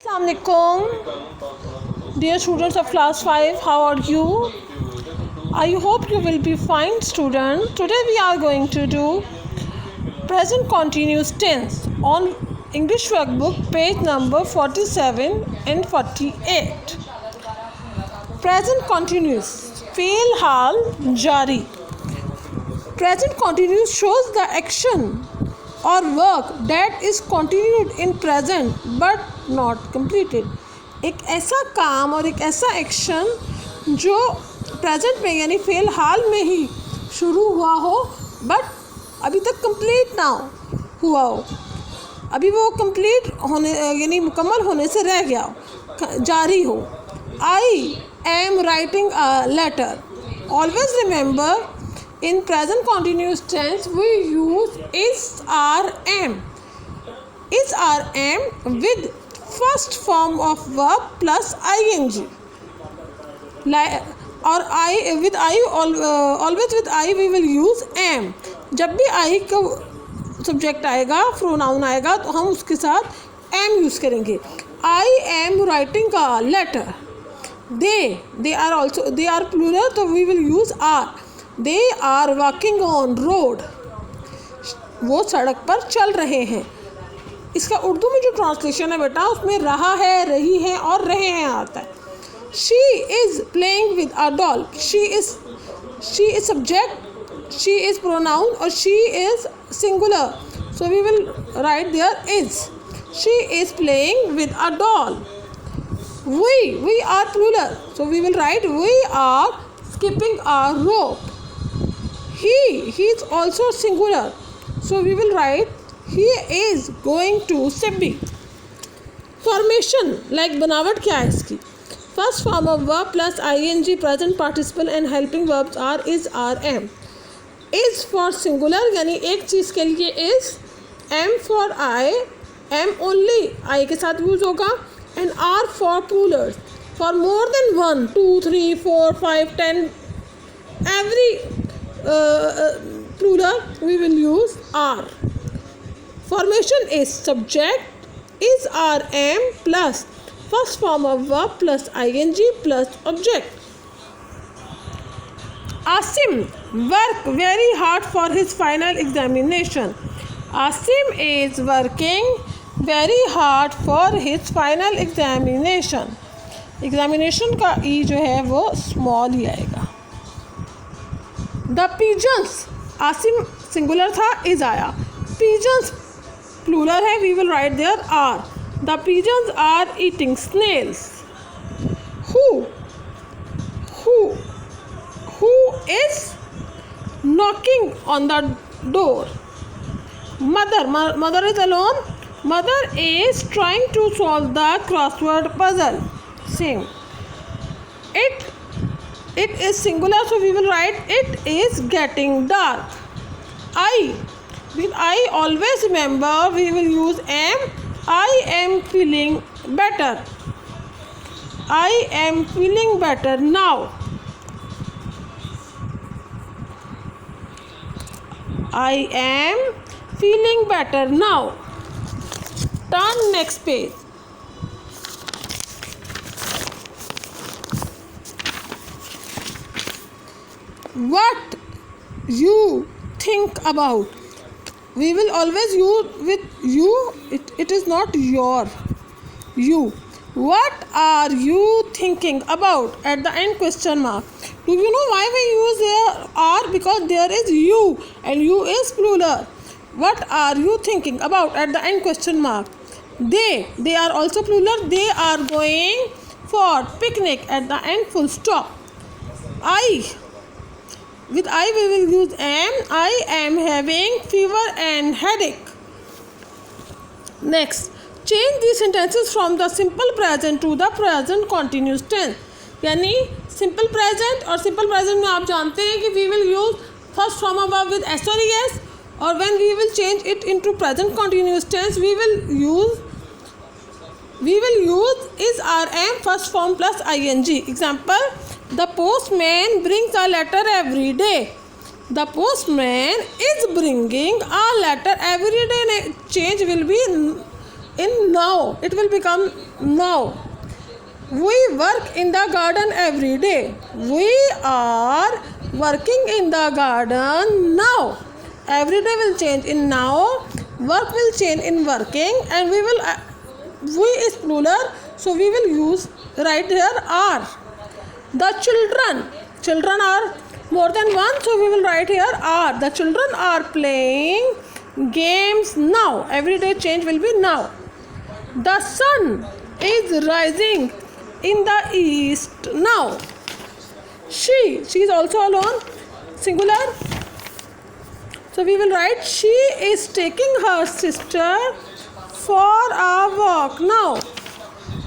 Assalamualaikum, dear students of class 5, how are you? I hope you will be fine, student. Today we are going to do present continuous tense on English workbook page number 47 and 48. Present continuous fail हाल जारी. Present continuous shows the action or work that is continued in present but not completed. एक ऐसा काम और एक ऐसा action जो present में यानी फेल हाल में ही शुरू हुआ हो बट अभी तक कंप्लीट ना हुआ हो, अभी वो कंप्लीट होने यानी मुकम्मल होने से रह गया हो, जारी हो. I am writing a letter. Always remember in present continuous tense we use is rm with first form of verb plus ing और I with I always with I we will use am. जब भी I का subject आएगा pronoun आएगा तो हम उसके साथ am यूज़ करेंगे. I am writing a letter. they are plural तो we will use are. They are walking on road. वो सड़क पर चल रहे हैं. इसका उर्दू में जो ट्रांसलेशन है बेटा उसमें रहा है, रही है और रहे हैं आता है. She is playing with a doll. She is subject, she is pronoun और she is singular. So we will write there is. She is playing with a doll. We are plural. So we will write we are skipping a rope. He is also singular. So we will write he is going to Sibbi. Formation like बनावट क्या है इसकी? First form of verb plus ing, present participle and helping verbs are is, are, am. Is for singular यानी एक चीज़ के लिए is. am for I, am only I के साथ यूज़ होगा. and are for plural. For more than 1, 2, 3, 4, 5, 10 every plural we will use are. Formation is subject is are am plus first form of verb plus ing plus object. Asim work very hard for his final examination. Asim is working very hard for his final examination. Examination का e जो है वो small ही आएगा. The pigeons आसिम singular था is आया. Pigeons plural है we will write there are. The pigeons are eating snails. Who is knocking on the door. Mother is alone. Mother is trying to solve the crossword puzzle. Same. It is singular so we will write it is getting dark. With I always remember we will use am. I am feeling better. I am feeling better now. I am feeling better now. Turn next page. What you think about. We will always use with you. It is not your. You. What are you thinking about? At the end question mark. Do you know why we use there are? Because there is you and you is plural. What are you thinking about? At the end question mark. They are also plural. They are going for picnic. At the end full stop. With I we will use am. I am having fever and headache. Next, change these sentences from the simple present to the present continuous tense. यानी simple present और simple present में आप जानते हैं कि we will use first form of verb with s or es, और when we will change it into present continuous tense we will use is or am first form plus ing. Example, the postman brings a letter every day. The postman is bringing a letter every day. Change will be in now. It will become now. We work in the garden every day. We are working in the garden now. Every day will change in now. Work will change in working, and we is plural, so we will use right here are. The children are more than one, so we will write here are. The children are playing games now. Everyday change will be now. The sun is rising in the east now. She is also alone, singular, so we will write she is taking her sister for a walk now.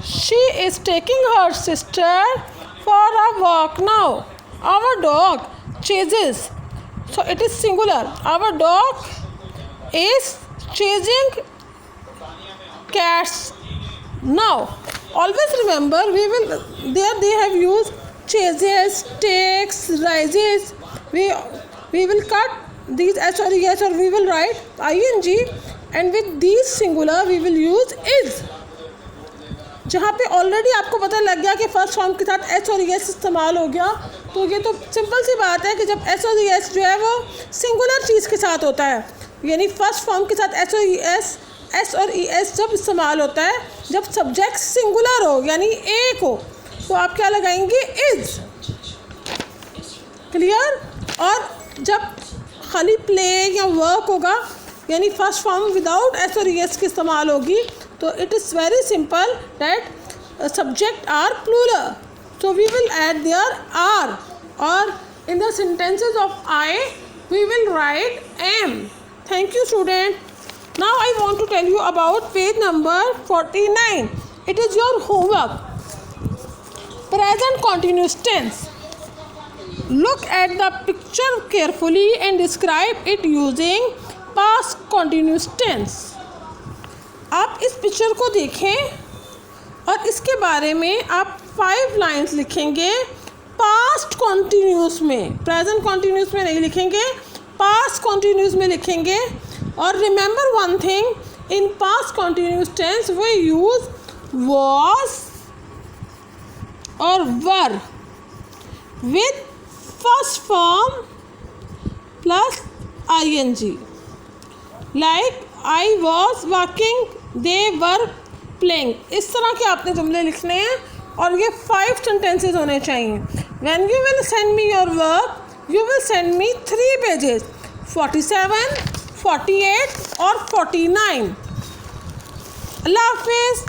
She is taking her sister for a walk now. Our dog chases, so it is singular. Our dog is chasing cats now. Always remember, they have used chases, takes, rises. We will cut these s or es, or we will write ing, and with these singular we will use is. जहाँ पे already आपको पता लग गया कि first form के साथ S और एस इस्तेमाल हो गया, तो ये तो सिंपल सी बात है कि जब एस और एस जो है वो सिंगुलर चीज़ के साथ होता है, यानी फर्स्ट फॉर्म के साथ एस और एस जब इस्तेमाल होता है, जब सब्जेक्ट सिंगुलर हो यानी एक हो, तो आप क्या लगाएंगे इज. क्लियर. और जब खाली प्ले या वर्क होगा यानी फर्स्ट फॉर्म विदाउट एस और एस की इस्तेमाल होगी, तो it is very simple that subject are plural, so we will add their are, or in the sentences of I we will write am. Thank you student. Now I want to tell you about page number 49. It is your homework. Present continuous tense. Look at the picture carefully and describe it using past continuous tense. आप इस picture को देखें और इसके बारे में आप 5 lines लिखेंगे पास्ट कॉन्टीन्यूस में. प्रेजेंट कॉन्टीन्यूस में नहीं लिखेंगे, पास्ट कॉन्टीन्यूस में लिखेंगे. और remember one thing, in past continuous tense we use was और were with first form plus ing. Like I was walking, they were playing. इस तरह के आपने जुमले लिखने हैं और ये 5 सेंटेंसेस होने चाहिए. When you will send me your work you will send me 3 pages, 47, 48 और 49. अल्लाह हाफिज़.